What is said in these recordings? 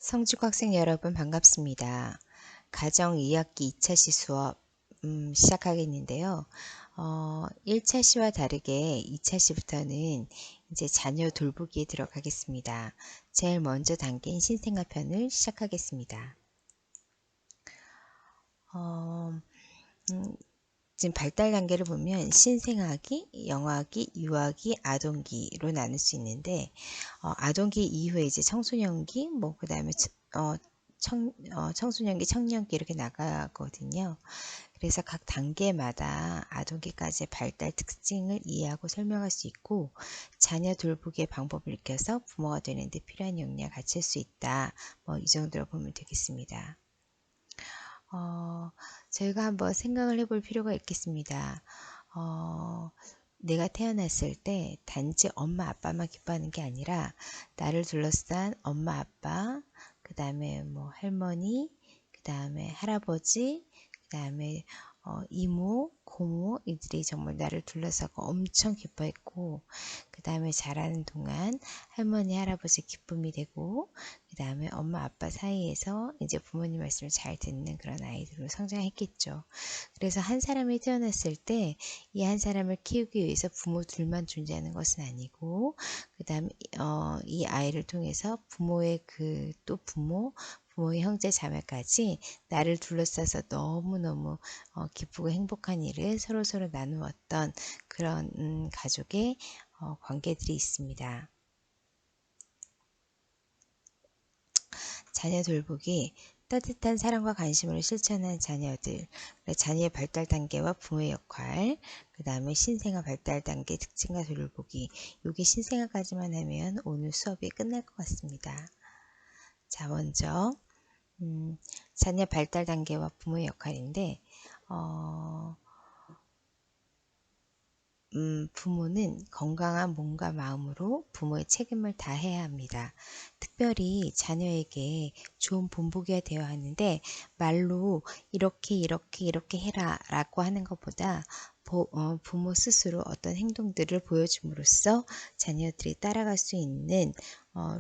성직 학생 여러분 반갑습니다. 가정 2학기 2차 시 수업 시작하겠는데요. 1차 시와 다르게 2차 시부터는 이제 자녀 돌보기에 들어가겠습니다. 제일 먼저 단계인 신생아 편을 시작하겠습니다. 어, 음, 지금 발달 단계를 보면 신생아기, 영아기, 유아기, 아동기로 나눌 수 있는데 아동기 이후에 이제 청소년기, 뭐 그다음에 청소년기, 청년기 이렇게 나가거든요. 그래서 각 단계마다 아동기까지의 발달 특징을 이해하고 설명할 수 있고 자녀 돌보기의 방법을 익혀서 부모가 되는 데 필요한 역량을 갖출 수 있다. 뭐 이 정도로 보면 되겠습니다. 저희가 한번 생각을 해볼 필요가 있겠습니다. 내가 태어났을 때 단지 엄마 아빠만 기뻐하는 게 아니라 나를 둘러싼 엄마 아빠, 그 다음에 뭐 할머니, 그 다음에 할아버지, 그 다음에 이모, 고모 이들이 정말 나를 둘러싸고 엄청 기뻐했고 그 다음에 자라는 동안 할머니, 할아버지 기쁨이 되고 그 다음에 엄마, 아빠 사이에서 이제 부모님 말씀을 잘 듣는 그런 아이들로 성장했겠죠. 그래서 한 사람이 태어났을 때 이 한 사람을 키우기 위해서 부모 둘만 존재하는 것은 아니고 그 다음에 이 아이를 통해서 부모의 또 부모의 형제 자매까지 나를 둘러싸서 너무너무 기쁘고 행복한 일을 서로서로 나누었던 그런 가족의 관계들이 있습니다. 자녀 돌보기, 따뜻한 사랑과 관심을 실천한 자녀들, 자녀의 발달 단계와 부모의 역할, 그 다음에 신생아 발달 단계 특징과 돌보기, 이게 신생아까지만 하면 오늘 수업이 끝날 것 같습니다. 자, 먼저 자녀 발달 단계와 부모의 역할인데 부모는 건강한 몸과 마음으로 부모의 책임을 다해야 합니다. 특별히 자녀에게 좋은 본보기가 되어야 하는데 말로 이렇게 해라 라고 하는 것보다 부모 스스로 어떤 행동들을 보여줌으로써 자녀들이 따라갈 수 있는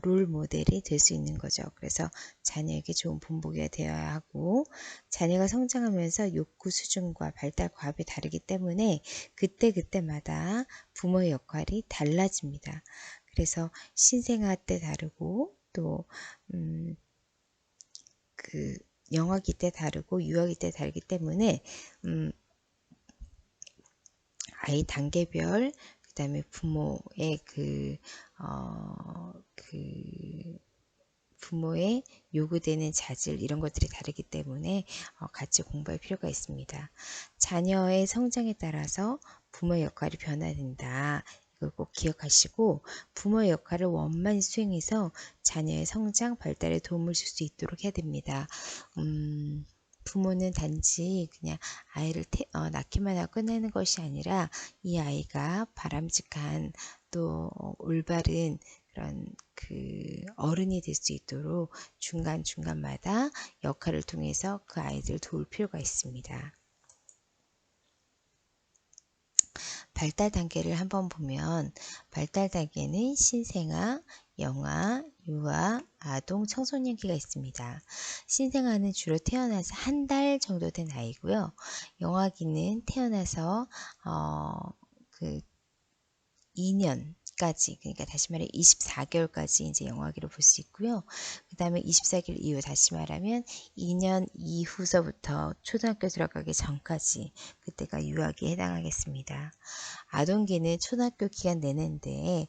롤 모델이 될 수 있는 거죠. 그래서 자녀에게 좋은 본보기가 되어야 하고 자녀가 성장하면서 욕구 수준과 발달 과업이 다르기 때문에 그때마다 부모의 역할이 달라집니다. 그래서 신생아 때 다르고 또 영아기 때 다르고 유아기 때 다르기 때문에 아이 단계별 그 다음에 부모의 부모의 요구되는 자질 이런 것들이 다르기 때문에 같이 공부할 필요가 있습니다. 자녀의 성장에 따라서 부모의 역할이 변화된다. 이걸 꼭 기억하시고 부모의 역할을 원만히 수행해서 자녀의 성장, 발달에 도움을 줄 수 있도록 해야 됩니다. 부모는 단지 그냥 아이를 낳기만 하고 끝내는 것이 아니라 이 아이가 바람직한 또 올바른 그런 어른이 될 수 있도록 중간중간마다 역할을 통해서 그 아이들을 도울 필요가 있습니다. 발달 단계를 한번 보면 발달 단계는 신생아, 영아, 유아, 아동, 청소년기가 있습니다. 신생아는 주로 태어나서 한 달 정도 된 아이고요. 영아기는 태어나서 2년까지 그러니까 다시 말해 24개월까지 이제 영아기로 볼 수 있고요. 그 다음에 24개월 이후 다시 말하면 2년 이후서부터 초등학교 들어가기 전까지 그때가 유아기에 해당하겠습니다. 아동기는 초등학교 기간 내내인데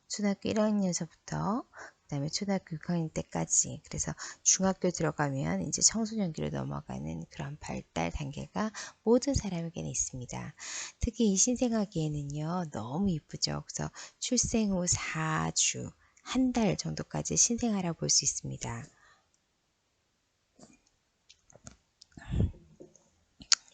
초등학교 1학년서부터 그 다음에 초등학교 6학년 때까지 그래서 중학교 들어가면 이제 청소년기로 넘어가는 그런 발달 단계가 모든 사람에게는 있습니다. 특히 이 신생아기에는요 너무 이쁘죠. 그래서 출생 후 4주 한 달 정도까지 신생아라고 볼 수 있습니다.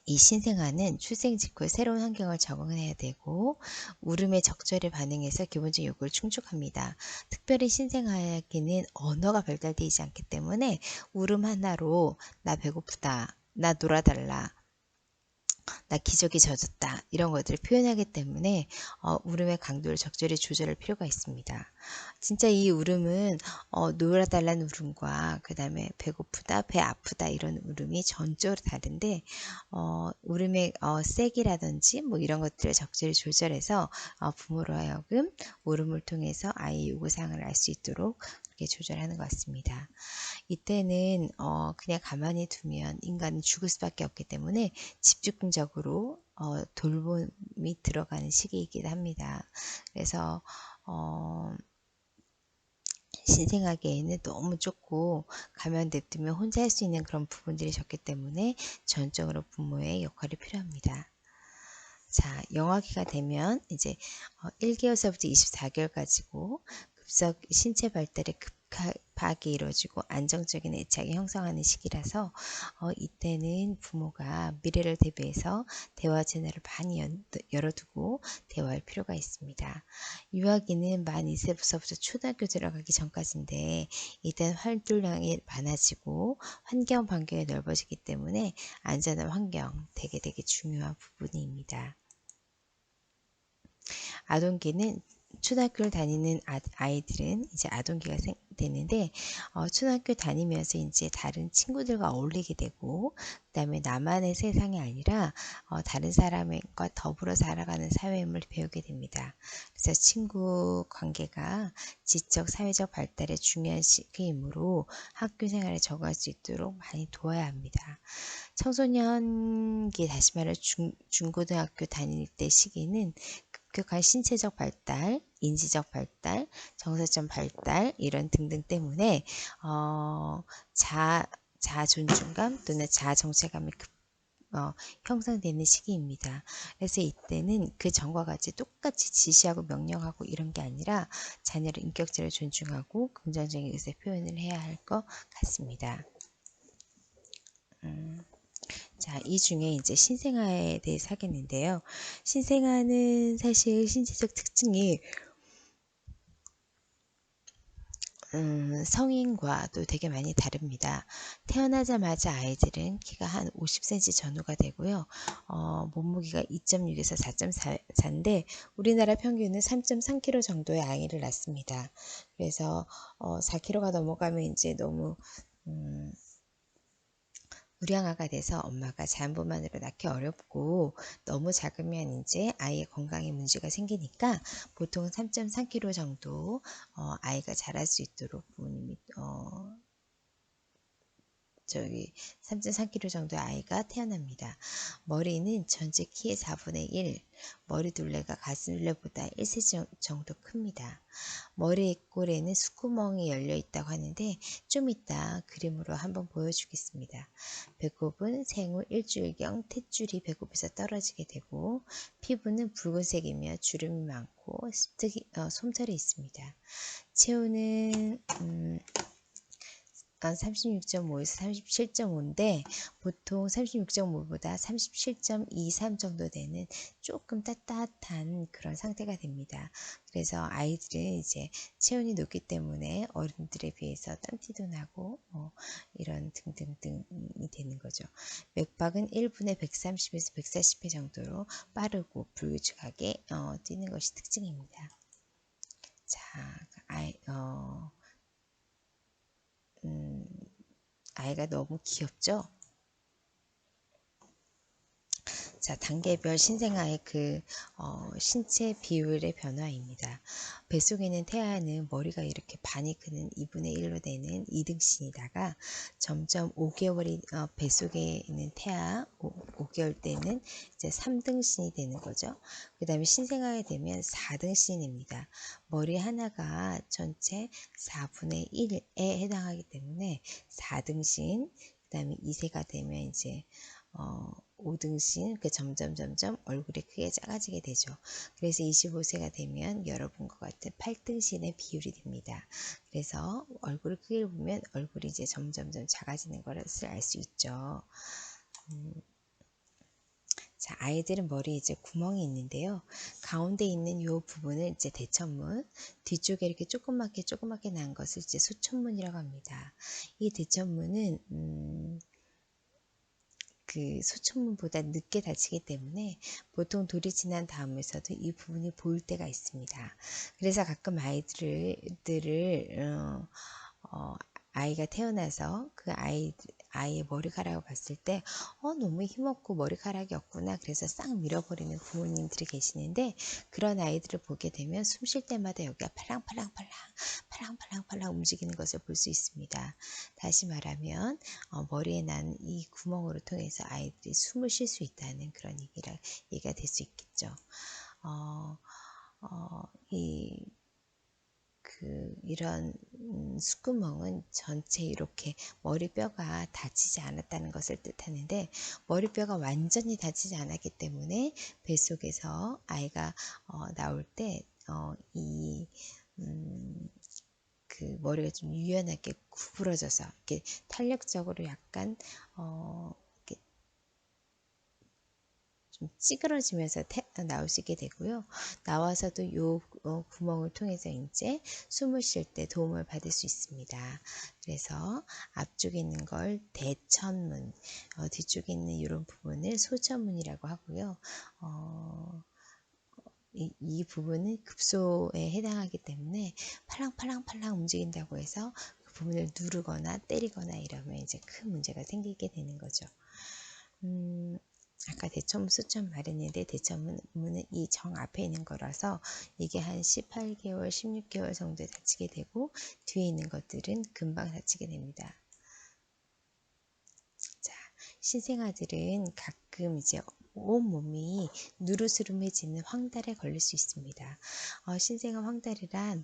이 신생아는 출생 직후에 새로운 환경을 적응해야 되고 울음에 적절히 반응해서 기본적인 요구를 충족합니다. 특별히 신생아에게는 언어가 발달되어 있지 않기 때문에 울음 하나로 나 배고프다, 나 놀아달라, 나 기저귀 젖었다 이런 것들을 표현하기 때문에 울음의 강도를 적절히 조절할 필요가 있습니다. 진짜 이 울음은 놀아달라는 울음과 그 다음에 배고프다, 배 아프다 이런 울음이 전적으로 다른데 울음의 세기라든지 뭐 이런 것들을 적절히 조절해서 부모로 하여금 울음을 통해서 아이의 요구사항을 알 수 있도록 그렇게 조절하는 것 같습니다. 이때는 그냥 가만히 두면 인간은 죽을 수밖에 없기 때문에 집중적으로 돌봄이 들어가는 시기이기도 합니다. 그래서 신생아계에는 너무 좁고 가만 냅두면 혼자 할 수 있는 그런 부분들이 적기 때문에 전적으로 부모의 역할이 필요합니다. 자, 영아기가 되면 이제 1개월서부터 24개월까지고 급속 신체 발달이 급하게 이루어지고 안정적인 애착이 형성하는 시기라서 이때는 부모가 미래를 대비해서 대화 채널을 많이 열어두고 대화할 필요가 있습니다. 유아기는 만 2세부터 초등학교 들어가기 전까지인데 이때는 활동량이 많아지고 환경 반경이 넓어지기 때문에 안전한 환경 되게 중요한 부분입니다. 아동기는 초등학교를 다니는 아이들은 이제 아동기가 되는데 초등학교 다니면서 이제 다른 친구들과 어울리게 되고 그 다음에 나만의 세상이 아니라 다른 사람과 더불어 살아가는 사회임을 배우게 됩니다. 그래서 친구 관계가 지적 사회적 발달에 중요한 시기이므로 학교 생활에 적응할 수 있도록 많이 도와야 합니다. 청소년기 다시 말해 중고등학교 다닐 때 시기는 급격한 신체적 발달, 인지적 발달, 정서적 발달 이런 등등 때문에 자아 존중감 또는 자아 정체감이 형성되는 시기입니다. 그래서 이때는 그 전과 같이 똑같이 지시하고 명령하고 이런 게 아니라 자녀를 인격적으로 존중하고 긍정적인 의사 표현을 해야 할 것 같습니다. 자, 이 중에 이제 신생아에 대해서 하겠는데요. 신생아는 사실 신체적 특징이 성인과도 되게 많이 다릅니다. 태어나자마자 아이들은 키가 한 50cm 전후가 되고요. 몸무게가 2.6에서 4.4인데 우리나라 평균은 3.3kg 정도의 아이를 낳습니다. 그래서 4kg가 넘어가면 이제 너무 우량아가 돼서 엄마가 자연분만으로 낳기 어렵고 너무 작으면 이제 아이의 건강에 문제가 생기니까 보통 3.3kg 정도 아이가 자랄 수 있도록 부모님이 3.3kg 정도의 아이가 태어납니다. 머리는 전체 키의 4분의 1, 머리 둘레가 가슴 둘레보다 1cm 정도 큽니다. 머리 꼴에는 수구멍이 열려 있다고 하는데 좀 이따 그림으로 한번 보여주겠습니다. 배꼽은 생후 일주일경 탯줄이 배꼽에서 떨어지게 되고 피부는 붉은색이며 주름이 많고 솜털이 있습니다. 체온은 36.5에서 37.5인데 보통 36.5보다 37.23 정도 되는 조금 따뜻한 그런 상태가 됩니다. 그래서 아이들은 이제 체온이 높기 때문에 어른들에 비해서 땀띠도 나고 이런 등등등이 되는 거죠. 맥박은 1분에 130에서 140회 정도로 빠르고 불규칙하게 뛰는 것이 특징입니다. 자, 아이가 너무 귀엽죠? 자, 단계별 신생아의 그 신체 비율의 변화입니다. 뱃속에 있는 태아는 머리가 이렇게 반이 크는 2분의 1로 되는 2등신이다가 점점 5개월이 뱃속에 있는 태아 5개월 때는 이제 3등신이 되는 거죠. 그 다음에 신생아에 되면 4등신입니다. 머리 하나가 전체 4분의 1에 해당하기 때문에 4등신, 그 다음에 2세가 되면 이제 5등신, 점점 얼굴이 크게 작아지게 되죠. 그래서 25세가 되면 여러분과 같은 8등신의 비율이 됩니다. 그래서 얼굴을 크게 보면 얼굴이 이제 점점 작아지는 것을 알 수 있죠. 자, 아이들은 머리에 이제 구멍이 있는데요. 가운데 있는 이 부분을 이제 대천문, 뒤쪽에 이렇게 조그맣게 난 것을 이제 소천문이라고 합니다. 이 대천문은 그 소천문보다 늦게 다치기 때문에 보통 돌이 지난 다음에서도 이 부분이 보일 때가 있습니다. 그래서 가끔 아이들을 어, 아이가 태어나서 그 아이의 머리카락을 봤을 때 너무 힘없고 머리카락이 없구나, 그래서 싹 밀어버리는 부모님들이 계시는데, 그런 아이들을 보게 되면 숨 쉴 때마다 여기가 팔랑팔랑 움직이는 것을 볼 수 있습니다. 다시 말하면 머리에 난 이 구멍으로 통해서 아이들이 숨을 쉴 수 있다는 그런 얘기가 될 수 있겠죠. 이런 숨구멍은 전체 이렇게 머리뼈가 다치지 않았다는 것을 뜻하는데, 머리뼈가 완전히 다치지 않았기 때문에 뱃속에서 아이가 나올 때 그 머리가 좀 유연하게 구부러져서 이렇게 탄력적으로 약간 이렇게 좀 찌그러지면서 나올 수 있게 되고요. 나와서도 이 구멍을 통해서 이제 숨을 쉴 때 도움을 받을 수 있습니다. 그래서 앞쪽에 있는 걸 대천문, 뒤쪽에 있는 이런 부분을 소천문이라고 하고요. 이 부분은 급소에 해당하기 때문에 팔랑팔랑 움직인다고 해서 그 부분을 누르거나 때리거나 이러면 이제 큰 문제가 생기게 되는 거죠. 아까 대천문, 소천문 말했는데, 대천문은 이 정 앞에 있는 거라서 이게 한 18개월, 16개월 정도에 다치게 되고, 뒤에 있는 것들은 금방 다치게 됩니다. 자, 신생아들은 가끔 이제 온몸이 누르스름해지는 황달에 걸릴 수 있습니다. 신생아 황달이란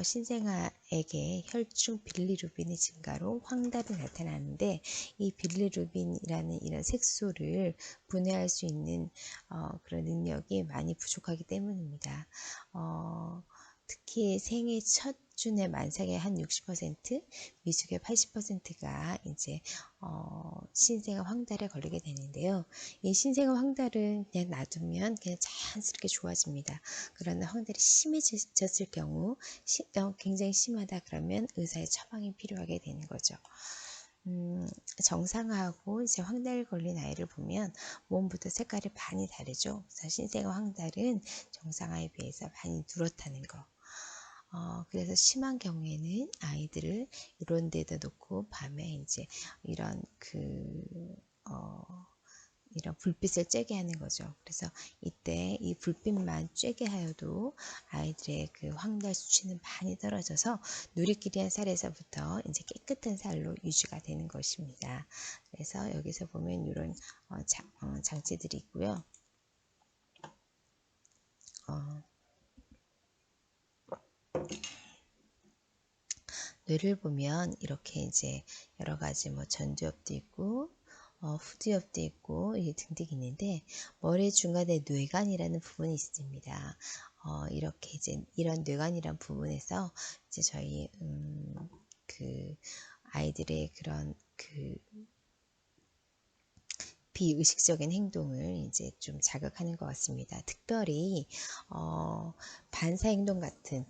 신생아에게 혈중 빌리루빈의 증가로 황달이 나타나는데, 이 빌리루빈이라는 이런 색소를 분해할 수 있는 그런 능력이 많이 부족하기 때문입니다. 특히 생애 첫 준의 만삭의 한 60%, 미숙의 80%가 이제 신생아 황달에 걸리게 되는데요. 이 신생아 황달은 그냥 놔두면 그냥 자연스럽게 좋아집니다. 그러나 황달이 심해졌을 경우, 굉장히 심하다 그러면 의사의 처방이 필요하게 되는 거죠. 정상하고 이제 황달 걸린 아이를 보면 몸부터 색깔이 많이 다르죠. 그래서 신생아 황달은 정상아에 비해서 많이 누렇다는 거. 그래서 심한 경우에는 아이들을 이런 데다 놓고 밤에 이제 이런 이런 불빛을 쬐게 하는 거죠. 그래서 이때 이 불빛만 쬐게 하여도 아이들의 그 황달 수치는 많이 떨어져서 누리끼리한 살에서부터 이제 깨끗한 살로 유지가 되는 것입니다. 그래서 여기서 보면 이런 장치들이 있고요. 뇌를 보면 이렇게 이제 여러 가지 뭐 전두엽도 있고 후두엽도 있고 등등이 있는데, 머리 중간에 뇌관이라는 부분이 있습니다. 이렇게 이제 이런 뇌관이라는 부분에서 이제 저희 아이들의 그런 비의식적인 행동을 이제 좀 자극하는 것 같습니다. 특별히 반사 행동 같은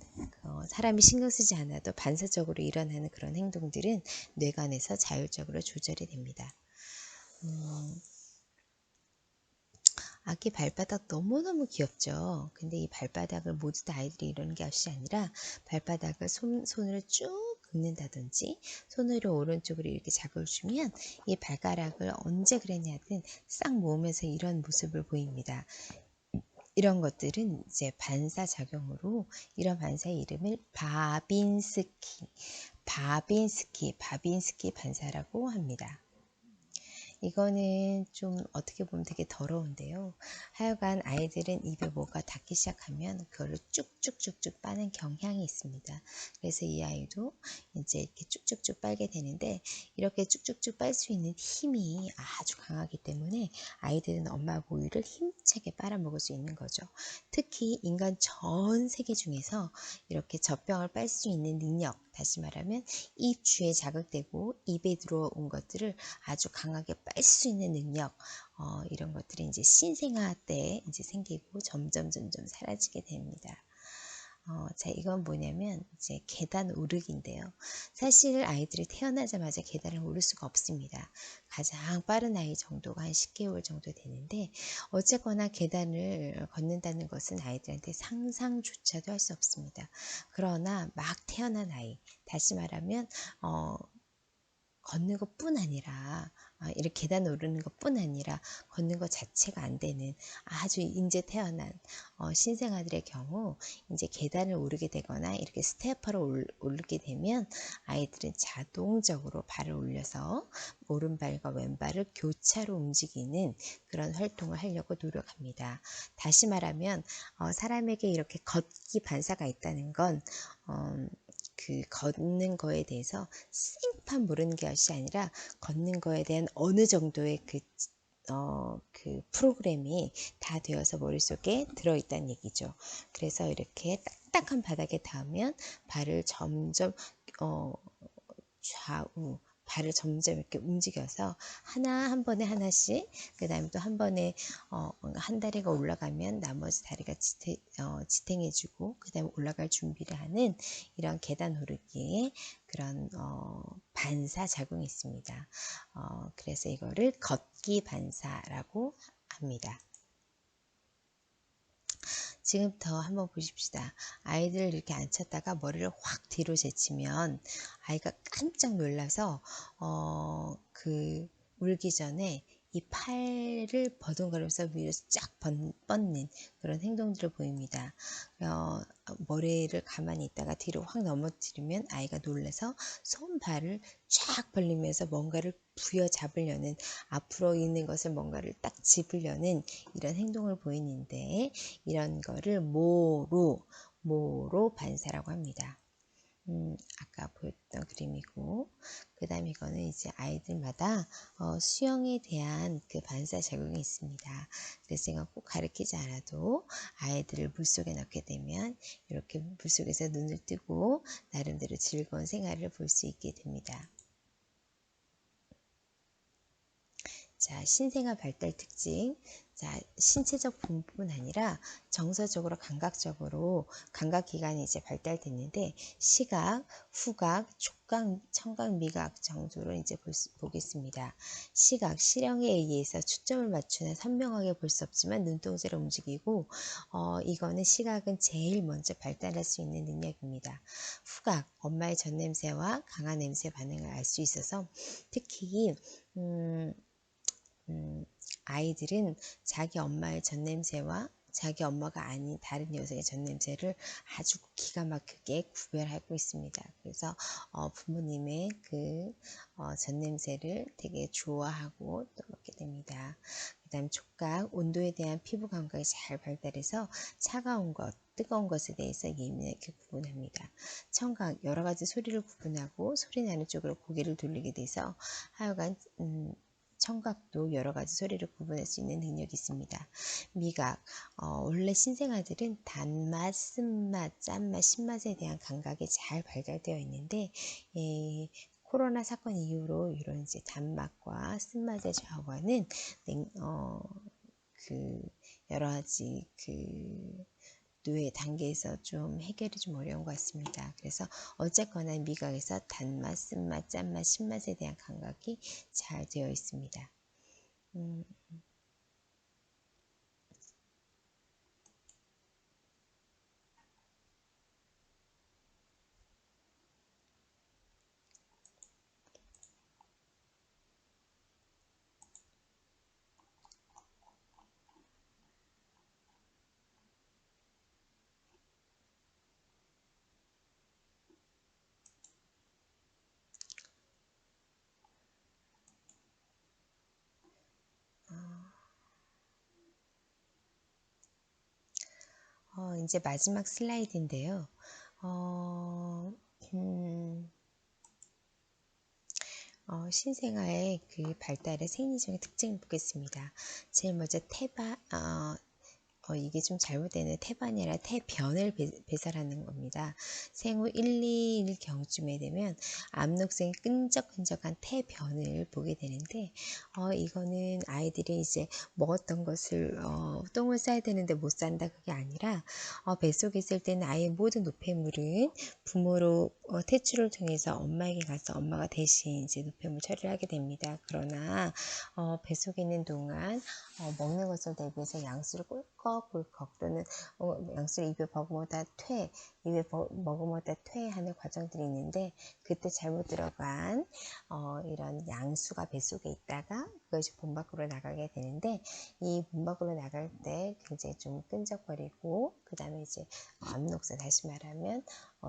사람이 신경 쓰지 않아도 반사적으로 일어나는 그런 행동들은 뇌관에서 자율적으로 조절이 됩니다. 아기 발바닥 너무너무 귀엽죠. 근데 이 발바닥을 모두 다 아이들이 이러는 것이 아니라, 발바닥을 손으로 쭉 긁는다든지 손으로 오른쪽으로 이렇게 자극을 주면 이 발가락을 언제 그랬냐든 싹 모으면서 이런 모습을 보입니다. 이런 것들은 이제 반사작용으로, 이런 반사의 이름을 바빈스키 반사라고 합니다. 이거는 좀 어떻게 보면 되게 더러운데요. 하여간 아이들은 입에 뭐가 닿기 시작하면 그거를 쭉쭉쭉쭉 빠는 경향이 있습니다. 그래서 이 아이도 이제 이렇게 쭉쭉쭉 빨게 되는데, 이렇게 쭉쭉쭉 빨 수 있는 힘이 아주 강하기 때문에 아이들은 엄마 모유를 힘차게 빨아먹을 수 있는 거죠. 특히 인간 전 세계 중에서 이렇게 젖병을 빨 수 있는 능력, 다시 말하면 입 주에 자극되고 입에 들어온 것들을 아주 강하게 빨 수 있는 능력, 이런 것들이 이제 신생아 때 이제 생기고 점점 사라지게 됩니다. 자, 이건 뭐냐면 이제 계단 오르기인데요. 사실 아이들이 태어나자마자 계단을 오를 수가 없습니다. 가장 빠른 아이 정도가 한 10개월 정도 되는데 어쨌거나 계단을 걷는다는 것은 아이들한테 상상조차도 할 수 없습니다. 그러나 막 태어난 아이, 다시 말하면 걷는 것뿐 아니라 이렇게 계단 오르는 것뿐 아니라 걷는 것 자체가 안 되는 아주 인제 태어난 신생아들의 경우 이제 계단을 오르게 되거나 이렇게 스테어퍼를 오르게 되면 아이들은 자동적으로 발을 올려서 오른발과 왼발을 교차로 움직이는 그런 활동을 하려고 노력합니다. 다시 말하면 사람에게 이렇게 걷기 반사가 있다는 건 그 걷는 거에 대해서 생판 모르는 것이 아니라 걷는 거에 대한 어느 정도의 그 프로그램이 다 되어서 머릿속에 들어있다는 얘기죠. 그래서 이렇게 딱딱한 바닥에 닿으면 발을 점점 어, 좌우 발을 점점 이렇게 움직여서 한 번에 하나씩, 그 다음에 또 한 번에 한 다리가 올라가면 나머지 다리가 지탱해주고 그 다음에 올라갈 준비를 하는 이런 계단 오르기의 그런 반사 작용이 있습니다. 그래서 이거를 걷기 반사라고 합니다. 지금부터 한번 보십시다. 아이들을 이렇게 앉혔다가 머리를 확 뒤로 제치면 아이가 깜짝 놀라서 울기 전에 이 팔을 버둥거리면서 위로 쫙 뻗는 그런 행동들을 보입니다. 머리를 가만히 있다가 뒤로 확 넘어뜨리면 아이가 놀라서 손발을 쫙 벌리면서 뭔가를 부여잡으려는, 앞으로 있는 것을 뭔가를 딱 집으려는 이런 행동을 보이는데, 이런 거를 모로 반사라고 합니다. 아까 보였던 그림이고, 그 다음 이거는 이제 아이들마다 수영에 대한 그 반사 작용이 있습니다. 그래서 이건 꼭 가르치지 않아도 아이들을 물속에 넣게 되면 이렇게 물속에서 눈을 뜨고 나름대로 즐거운 생활을 볼 수 있게 됩니다. 자, 신생아 발달 특징. 자, 신체적 부분뿐 아니라 정서적으로, 감각적으로 감각기관이 이제 발달됐는데, 시각, 후각, 촉각, 청각, 미각 정도로 이제 보겠습니다. 시각, 시력에 의해서 초점을 맞추는 선명하게 볼 수 없지만 눈동자를 움직이고, 이거는 시각은 제일 먼저 발달할 수 있는 능력입니다. 후각, 엄마의 젖냄새와 강한 냄새 반응을 알 수 있어서 특히 아이들은 자기 엄마의 젖냄새와 자기 엄마가 아닌 다른 여성의 젖냄새를 아주 기가 막히게 구별하고 있습니다. 그래서 부모님의 그 젖냄새를 되게 좋아하고 또 맡게 됩니다. 그 다음 촉각, 온도에 대한 피부 감각이 잘 발달해서 차가운 것, 뜨거운 것에 대해서 예민하게 구분합니다. 청각, 여러 가지 소리를 구분하고 소리 나는 쪽으로 고개를 돌리게 돼서 하여간 청각도 여러 가지 소리를 구분할 수 있는 능력이 있습니다. 미각, 원래 신생아들은 단맛, 쓴맛, 짠맛, 신맛에 대한 감각이 잘 발달되어 있는데, 코로나 사건 이후로 이런 이제 단맛과 쓴맛의 좌우하는 여러 가지 뇌 단계에서 좀 해결이 좀 어려운 것 같습니다. 그래서 어쨌거나 미각에서 단맛, 쓴맛, 짠맛, 신맛에 대한 감각이 잘 되어 있습니다. 이제 마지막 슬라이드인데요. 신생아의 그 발달의 생리적인 특징을 보겠습니다. 제일 먼저 이게 좀 잘못되는 태반이 아니라 태변을 배설하는 겁니다. 생후 1, 2일 경쯤에 되면 압록생이 끈적끈적한 태변을 보게 되는데 이거는 아이들이 이제 먹었던 것을 똥을 싸야 되는데 못 싼다 그게 아니라 뱃속에 있을 때는 아이의 모든 노폐물은 부모로 태출을 통해서 엄마에게 가서 엄마가 대신 이제 노폐물 처리를 하게 됩니다. 그러나 뱃속에 있는 동안 먹는 것을 대비해서 양수를 꿀꺽꿀꺽 또는 양수를 입에 머금어다 입에 머금어다 퇴하는 과정들이 있는데 그때 잘못 들어간 이런 양수가 뱃속에 있다가 그것이 몸 밖으로 나가게 되는데 이 몸 밖으로 나갈 때 굉장히 좀 끈적거리고 그 다음에 이제 압록새 다시 말하면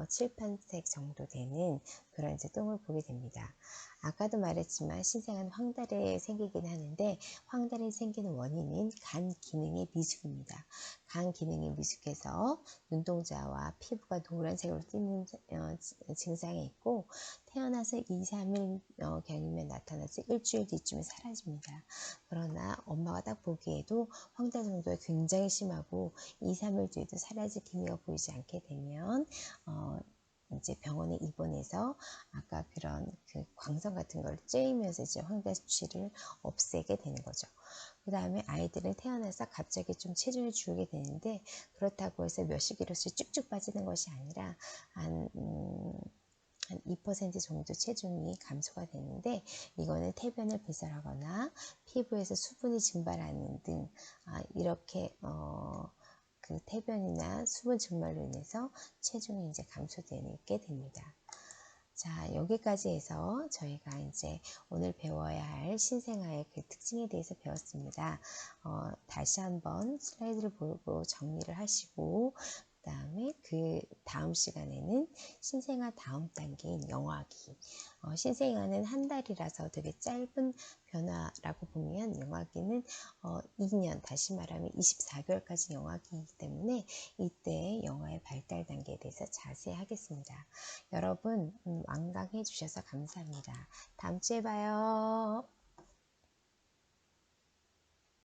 칠판색 정도 되는 그런 이제 똥을 보게 됩니다. 아까도 말했지만 신생아는 황달에 생기긴 하는데 황달이 생기는 원인은 간 기능의 미숙입니다. 간 기능이 미숙해서 눈동자와 피부가 노란색으로 띠는 증상이 있고 태어나서 2, 3일 경이면 나타나서 일주일 뒤쯤에 사라집니다. 그러나 엄마가 딱 보기에도 황달 정도가 굉장히 심하고 2, 3일 뒤에도 사라질 기미가 보이지 않게 되면 이제 병원에 입원해서 아까 그런 그 광선 같은 걸 쬐이면서 이제 황달 수치를 없애게 되는 거죠. 그 다음에 아이들은 태어나서 갑자기 좀 체중이 줄게 되는데 그렇다고 해서 몇십 킬로씩 쭉쭉 빠지는 것이 아니라 한 2% 정도 체중이 감소가 되는데 이거는 태변을 배설하거나 피부에서 수분이 증발하는 등 이렇게 그 태변이나 수분 증발로 인해서 체중이 이제 감소되게 됩니다. 자, 여기까지 해서 저희가 이제 오늘 배워야 할 신생아의 그 특징에 대해서 배웠습니다. 다시 한번 슬라이드를 보고 정리를 하시고 그 다음에 그 다음 시간에는 신생아 다음 단계인 영아기 신생아는 한 달이라서 되게 짧은 변화라고 보면 영아기는 2년 다시 말하면 24개월까지 영아기이기 때문에 이때 영아의 발달 단계에 대해서 자세히 하겠습니다. 여러분 완강해 주셔서 감사합니다. 다음 주에 봐요.